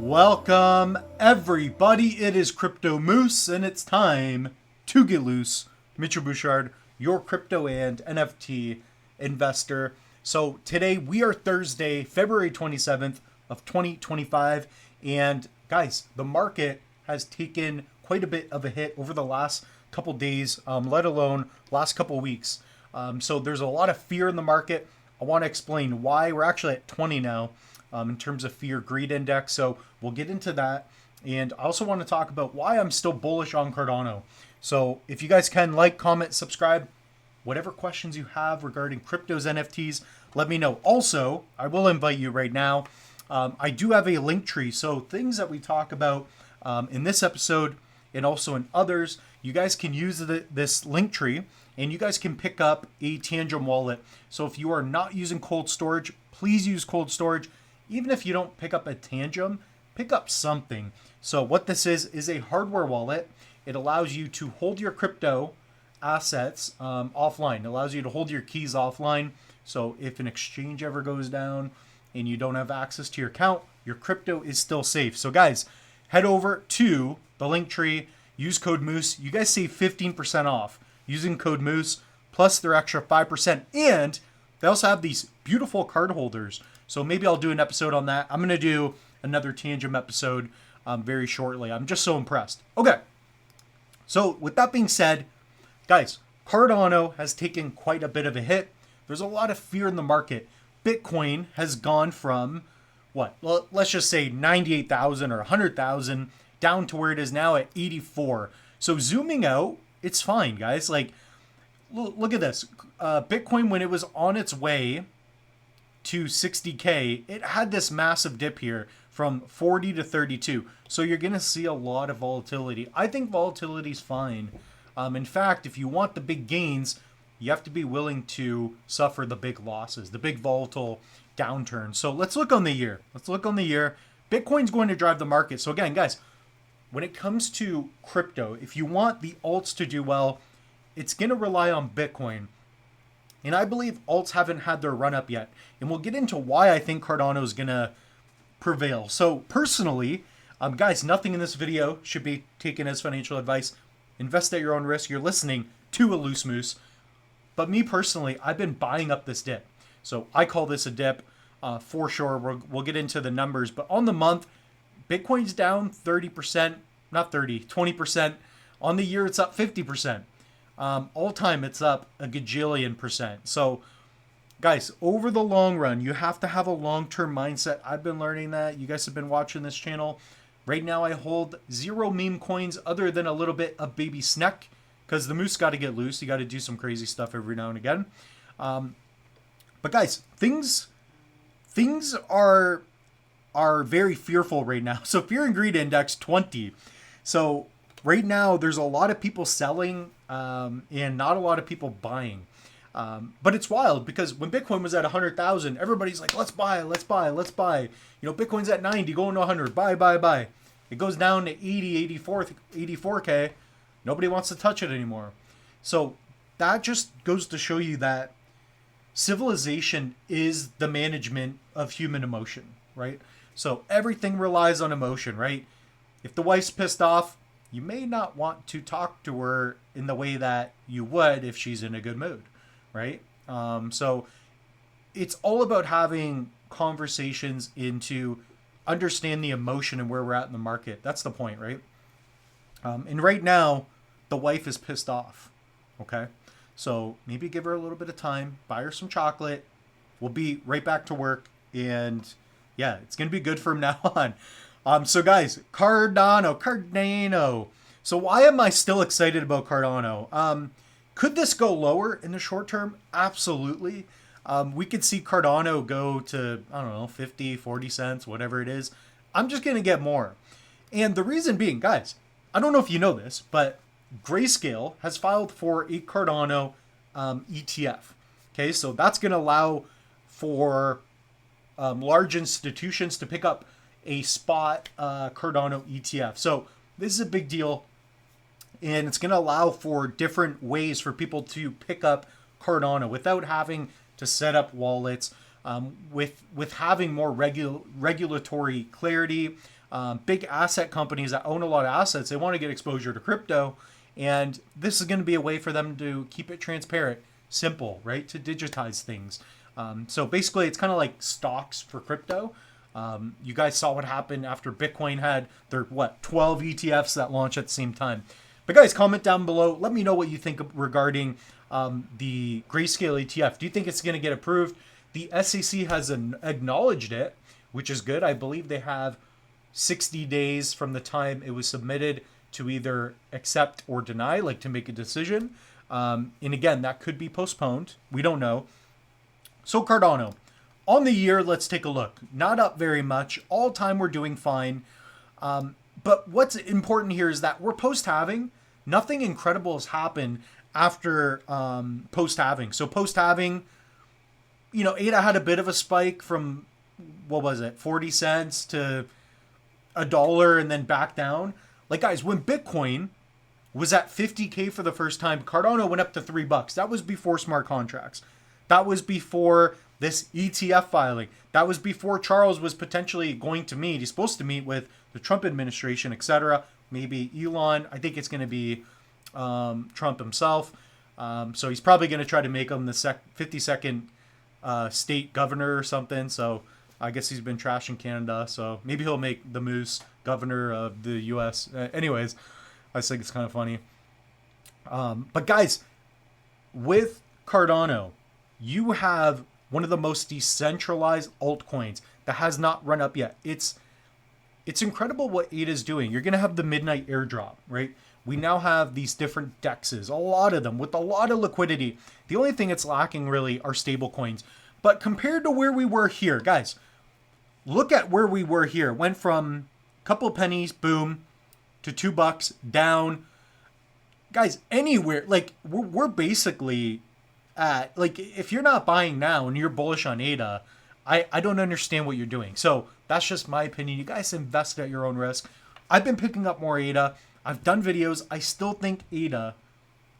Welcome, everybody. It is Crypto Moose, and it's time to get loose. Mitchell Bouchard, your crypto and NFT investor. So today we are Thursday, February 27th of 2025. And guys, the market has taken quite a bit of a hit over the last couple days, let alone last couple weeks. So there's a lot of fear in the market. I want to explain why. We're actually at 20 now. In terms of fear greed index. So we'll get into that. And I also want to talk about why I'm still bullish on Cardano. So if you guys can like, comment, subscribe, whatever questions you have regarding cryptos, NFTs, let me know. Also, I will invite you right now. I do have a link tree. So things that we talk about in this episode and also in others, you guys can use this link tree and you guys can pick up a Tangem wallet. So if you are not using cold storage, please use cold storage. Even if you don't pick up a Tangem, pick up something. So what this is a hardware wallet. It allows you to hold your crypto assets offline. It allows you to hold your keys offline. So if an exchange ever goes down and you don't have access to your account, your crypto is still safe. So guys, head over to the link tree, use code Moose. You guys save 15% off using code Moose plus their extra 5%. And they also have these beautiful card holders. So maybe I'll do an episode on that. I'm going to do another Tangem episode very shortly. I'm just so impressed. Okay. So with that being said, guys, Cardano has taken quite a bit of a hit. There's a lot of fear in the market. Bitcoin has gone from what? Well, let's just say 98,000 or 100,000 down to where it is now at 84. So zooming out, it's fine, guys. Like, look at this. Bitcoin, when it was on its way to 60K, it had this massive dip here from 40 to 32. So you're going to see a lot of volatility. I think volatility is fine. In fact, if you want the big gains, you have to be willing to suffer the big losses, the big volatile downturn. So let's look on the year. Bitcoin's going to drive the market. So again, guys, when it comes to crypto, if you want the alts to do well, it's going to rely on Bitcoin. And I believe alts haven't had their run up yet. And we'll get into why I think Cardano is going to prevail. So personally, guys, nothing in this video should be taken as financial advice. Invest at your own risk. You're listening to a loose moose. But me personally, I've been buying up this dip. So I call this a dip for sure. We'll get into the numbers. But on the month, Bitcoin's down 30%, not 30, 20%. On the year, it's up 50%. All time, it's up a gajillion percent. So, guys, over the long run, you have to have a long-term mindset. I've been learning that. You guys have been watching this channel. Right now, I hold 0 meme coins other than a little bit of baby snack because the moose got to get loose. You got to do some crazy stuff every now and again. But guys, things are very fearful right now. So fear and greed index 20. So right now, there's a lot of people selling and not a lot of people buying. But it's wild because when Bitcoin was at 100,000, everybody's like, let's buy. You know, Bitcoin's at 90, going to 100, buy. It goes down to 80, 84K. Nobody wants to touch it anymore. So that just goes to show you that civilization is the management of human emotion, right? So everything relies on emotion, right? If the wife's pissed off, you may not want to talk to her in the way that you would if she's in a good mood, right? So it's all about having conversations into understand the emotion and where we're at in the market. That's the point, right? And right now, the wife is pissed off, okay? So maybe give her a little bit of time, buy her some chocolate. We'll be right back to work. And yeah, it's going to be good from now on. So guys, Cardano. So why am I still excited about Cardano? Could this go lower in the short term? Absolutely. We could see Cardano go to, I don't know, 50, 40 cents, whatever it is. I'm just going to get more. And the reason being, guys, I don't know if you know this, but Grayscale has filed for a Cardano ETF. Okay, so that's going to allow for large institutions to pick up a spot Cardano ETF. So this is a big deal, and it's going to allow for different ways for people to pick up Cardano without having to set up wallets, with having more regulatory clarity, big asset companies that own a lot of assets, they want to get exposure to crypto. And this is going to be a way for them to keep it transparent, simple, right? To digitize things. So basically, it's kind of like stocks for crypto. You guys saw what happened after Bitcoin had their, 12 ETFs that launched at the same time. But guys, comment down below. Let me know what you think regarding the Grayscale ETF. Do you think it's going to get approved? The SEC has acknowledged it, which is good. I believe they have 60 days from the time it was submitted to either accept or deny, like to make a decision. And again, that could be postponed. We don't know. So Cardano, on the year, let's take a look. Not up very much. All time, we're doing fine. But what's important here is that we're post-halving. Nothing incredible has happened after post-halving. So post-halving, ADA had a bit of a spike from, 40 cents to $1 and then back down. Like, guys, when Bitcoin was at 50K for the first time, Cardano went up to $3. That was before smart contracts. That was before this ETF filing. That was before Charles was potentially going to meet. He's supposed to meet with the Trump administration, etc. Maybe Elon. I think it's going to be Trump himself. So he's probably going to try to make him the 52nd state governor or something. So I guess he's been trashing Canada. So maybe he'll make the Moose governor of the U.S. Anyways, I just think it's kind of funny. But guys, with Cardano, you have one of the most decentralized altcoins that has not run up yet. It's incredible what ADA is doing. You're going to have the midnight airdrop, right? We now have these different DEXs, a lot of them with a lot of liquidity. The only thing it's lacking really are stable coins. But compared to where we were here, guys, look at where we were here. Went from a couple of pennies, boom, to $2 down. Guys, anywhere, like we're basically at, like, if you're not buying now and you're bullish on ADA, I don't understand what you're doing. So that's just my opinion. You guys invest at your own risk. I've been picking up more ADA. I've done videos. I still think ADA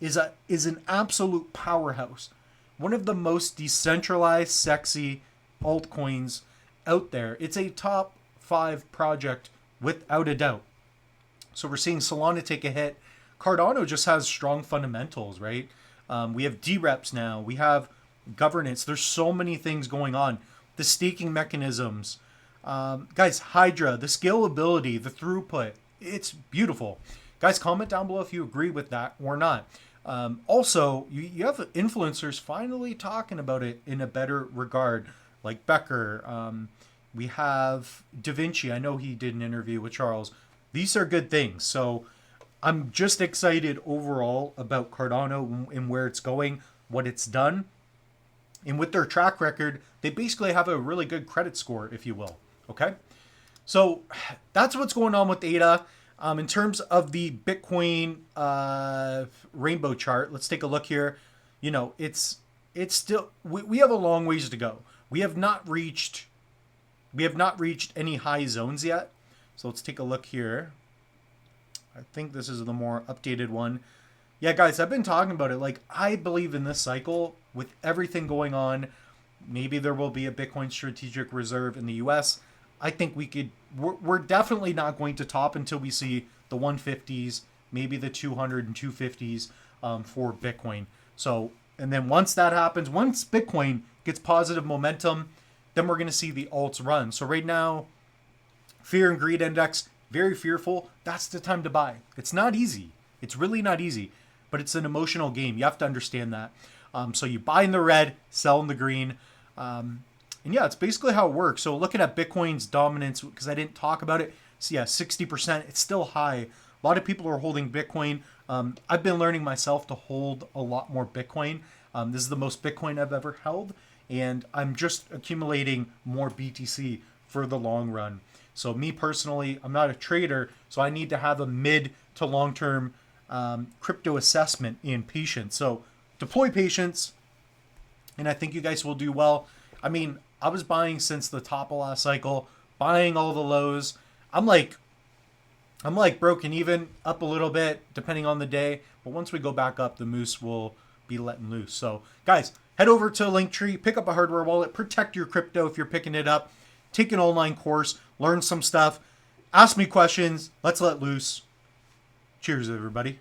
is an absolute powerhouse. One of the most decentralized, sexy altcoins out there. It's a top 5 project without a doubt. So we're seeing Solana take a hit. Cardano just has strong fundamentals, right? We have DREPs now. We have governance. There's so many things going on. The staking mechanisms. Guys, Hydra, the scalability, the throughput. It's beautiful. Guys, comment down below if you agree with that or not. Also, you have influencers finally talking about it in a better regard, like Becker. We have Da Vinci. I know he did an interview with Charles. These are good things. So I'm just excited overall about Cardano and where it's going, what it's done. And with their track record, they basically have a really good credit score, if you will. Okay? So that's what's going on with ADA. In terms of the Bitcoin rainbow chart, let's take a look here. It's still, we have a long ways to go. We have not reached any high zones yet. So let's take a look here. I think this is the more updated one. Yeah, guys, I've been talking about it. Like, I believe in this cycle with everything going on. Maybe there will be a Bitcoin strategic reserve in the US. I think we're definitely not going to top until we see the 150s, maybe the 200 and 250s for Bitcoin. So, and then once that happens, once Bitcoin gets positive momentum, then we're going to see the alts run. So right now, fear and greed index, very fearful. That's the time to buy. It's not easy. It's really not easy, but it's an emotional game. You have to understand that. So you buy in the red, sell in the green. And yeah, it's basically how it works. So looking at Bitcoin's dominance, because I didn't talk about it. So yeah, 60%, it's still high. A lot of people are holding Bitcoin. I've been learning myself to hold a lot more Bitcoin. This is the most Bitcoin I've ever held. And I'm just accumulating more BTC for the long run. So me personally, I'm not a trader, so I need to have a mid to long-term crypto assessment in patience. So deploy patience, and I think you guys will do well. I mean, I was buying since the top of last cycle, buying all the lows. I'm like broken even, up a little bit, depending on the day. But once we go back up, the moose will be letting loose. So, guys, head over to Linktree, pick up a hardware wallet, protect your crypto if you're picking it up, take an online course, learn some stuff. Ask me questions. Let's let loose. Cheers, everybody.